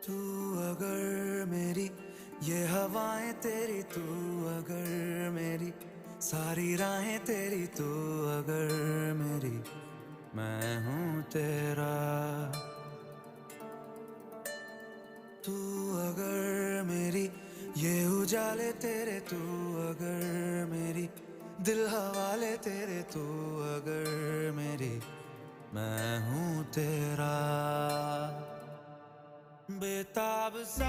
तू अगर मेरी ये हवाएं तेरी, तू अगर मेरी सारी राहें तेरी, तू अगर मेरी मैं हूँ तेरा। तू अगर मेरी ये उजाले तेरे, तू अगर मेरी दिल हवाले तेरे, तू अगर मेरी मैं हूँ तेरा। बेताब सा